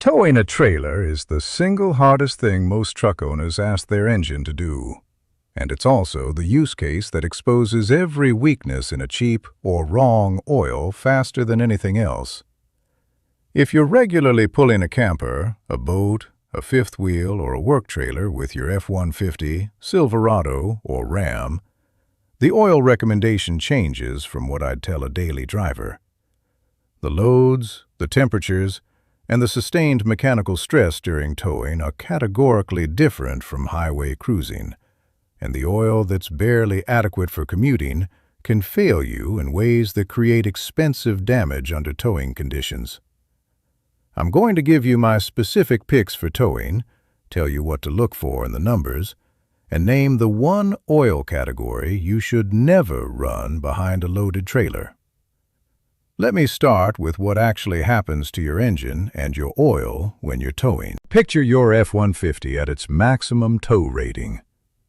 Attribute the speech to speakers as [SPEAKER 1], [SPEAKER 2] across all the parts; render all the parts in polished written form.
[SPEAKER 1] Towing a trailer is the single hardest thing most truck owners ask their engine to do. And it's also the use case that exposes every weakness in a cheap or wrong oil faster than anything else. If you're regularly pulling a camper, a boat, a fifth wheel, or a work trailer with your F-150, Silverado, or Ram, the oil recommendation changes from what I'd tell a daily driver. The loads, the temperatures, and the sustained mechanical stress during towing are categorically different from highway cruising, and the oil that's barely adequate for commuting can fail you in ways that create expensive damage under towing conditions. I'm going to give you my specific picks for towing, tell you what to look for in the numbers, and name the one oil category you should never run behind a loaded trailer. Let me start with what actually happens to your engine and your oil when you're towing. Picture your F-150 at its maximum tow rating,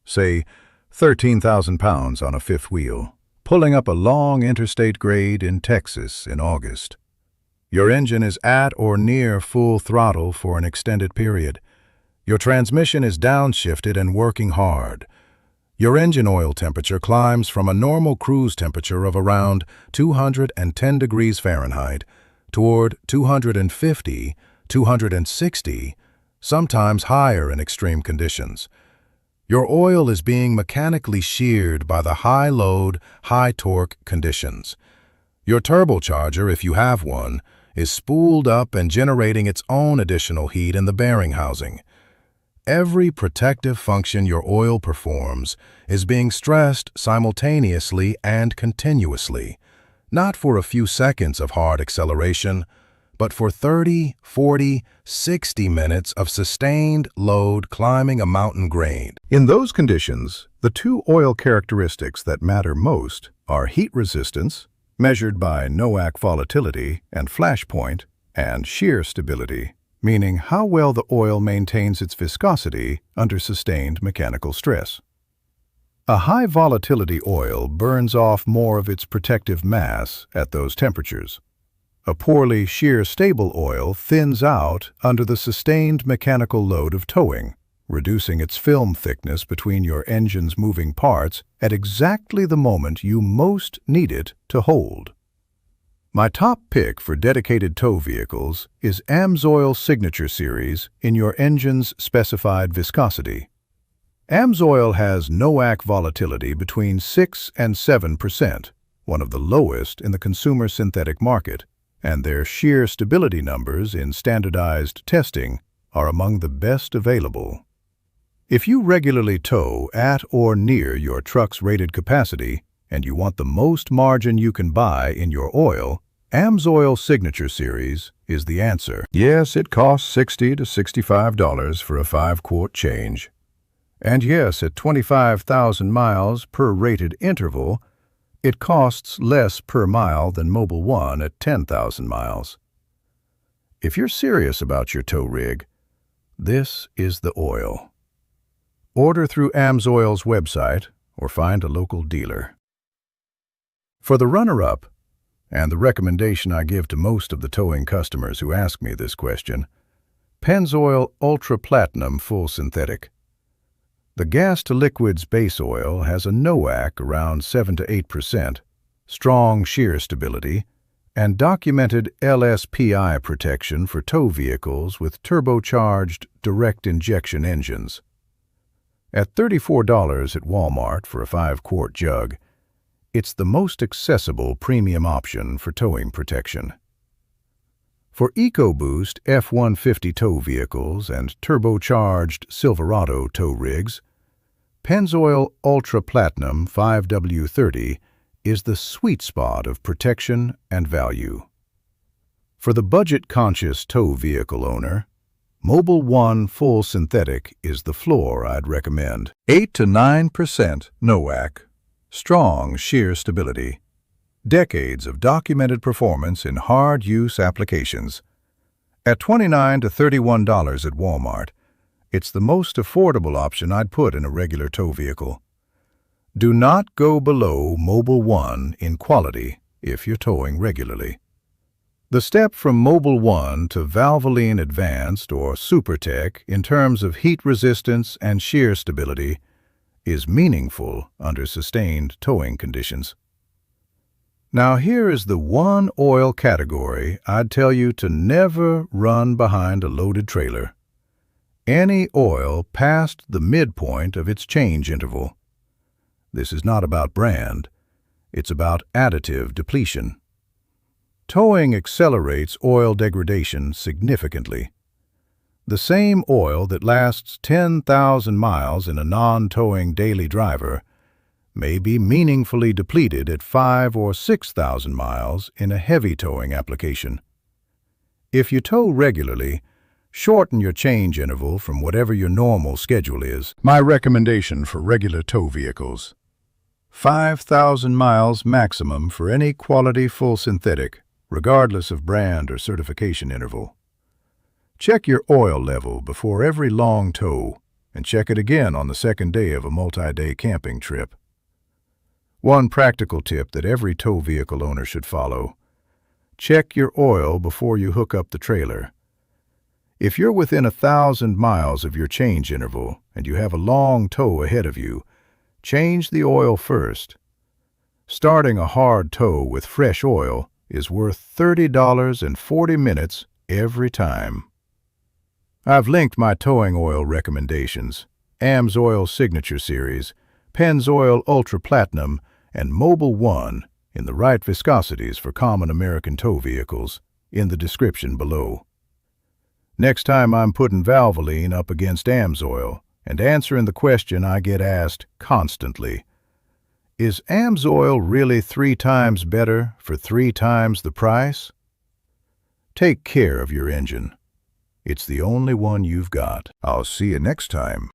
[SPEAKER 1] say 13,000 pounds on a fifth wheel, pulling up a long interstate grade in Texas in August. Your engine is at or near full throttle for an extended period. Your transmission is downshifted and working hard. Your engine oil temperature climbs from a normal cruise temperature of around 210 degrees Fahrenheit toward 250, 260, sometimes higher in extreme conditions. Your oil is being mechanically sheared by the high load, high torque conditions. Your turbocharger, if you have one, is spooled up and generating its own additional heat in the bearing housing. Every protective function your oil performs is being stressed simultaneously and continuously, not for a few seconds of hard acceleration, but for 30, 40, 60 minutes of sustained load climbing a mountain grade. In those conditions, the two oil characteristics that matter most are heat resistance, measured by NOAC volatility and flash point, and shear stability, meaning how well the oil maintains its viscosity under sustained mechanical stress. A high volatility oil burns off more of its protective mass at those temperatures. A poorly shear stable oil thins out under the sustained mechanical load of towing, reducing its film thickness between your engine's moving parts at exactly the moment you most need it to hold. My top pick for dedicated tow vehicles is AMSOIL Signature Series in your engine's specified viscosity. AMSOIL has NOAC volatility between 6 and 7%, one of the lowest in the consumer synthetic market, and their shear stability numbers in standardized testing are among the best available. If you regularly tow at or near your truck's rated capacity and you want the most margin you can buy in your oil, AMSOIL Signature Series is the answer. Yes, it costs $60 to $65 for a 5-quart change. And yes, at 25,000 miles per rated interval, it costs less per mile than Mobil 1 at 10,000 miles. If you're serious about your tow rig, this is the oil. Order through AMSOIL's website or find a local dealer. For the runner-up, and the recommendation I give to most of the towing customers who ask me this question, Pennzoil Ultra Platinum Full Synthetic. The gas-to-liquids base oil has a NOAC around 7 to 8%, strong shear stability, and documented LSPI protection for tow vehicles with turbocharged direct injection engines. At $34 at Walmart for a 5-quart jug, it's the most accessible premium option for towing protection. For EcoBoost F-150 tow vehicles and turbocharged Silverado tow rigs, Pennzoil Ultra Platinum 5W30 is the sweet spot of protection and value. For the budget-conscious tow vehicle owner, Mobil 1 Full Synthetic is the floor I'd recommend. 8 to 9% NOAC. Strong shear stability. Decades of documented performance in hard-use applications. At $29 to $31 at Walmart, it's the most affordable option I'd put in a regular tow vehicle. Do not go below Mobil 1 in quality if you're towing regularly. The step from Mobil 1 to Valvoline Advanced or SuperTech in terms of heat resistance and shear stability is meaningful under sustained towing conditions. Now here is the one oil category I'd tell you to never run behind a loaded trailer. Any oil past the midpoint of its change interval. This is not about brand, it's about additive depletion. Towing accelerates oil degradation significantly. The same oil that lasts 10,000 miles in a non-towing daily driver may be meaningfully depleted at 5,000 or 6,000 miles in a heavy towing application. If you tow regularly, shorten your change interval from whatever your normal schedule is. My recommendation for regular tow vehicles: 5,000 miles maximum for any quality full synthetic, regardless of brand or certification interval. Check your oil level before every long tow, and check it again on the second day of a multi-day camping trip. One practical tip that every tow vehicle owner should follow: check your oil before you hook up the trailer. If you're within 1,000 miles of your change interval and you have a long tow ahead of you, change the oil first. Starting a hard tow with fresh oil is worth $30 and 40 minutes every time. I've linked my towing oil recommendations: AMSOIL Signature Series, Pennzoil Ultra Platinum, and Mobil 1 in the right viscosities for common American tow vehicles in the description below. Next time I'm putting Valvoline up against AMSOIL and answering the question I get asked constantly: is AMSOIL really 3 times better for 3 times the price? Take care of your engine. It's the only one you've got. I'll see you next time.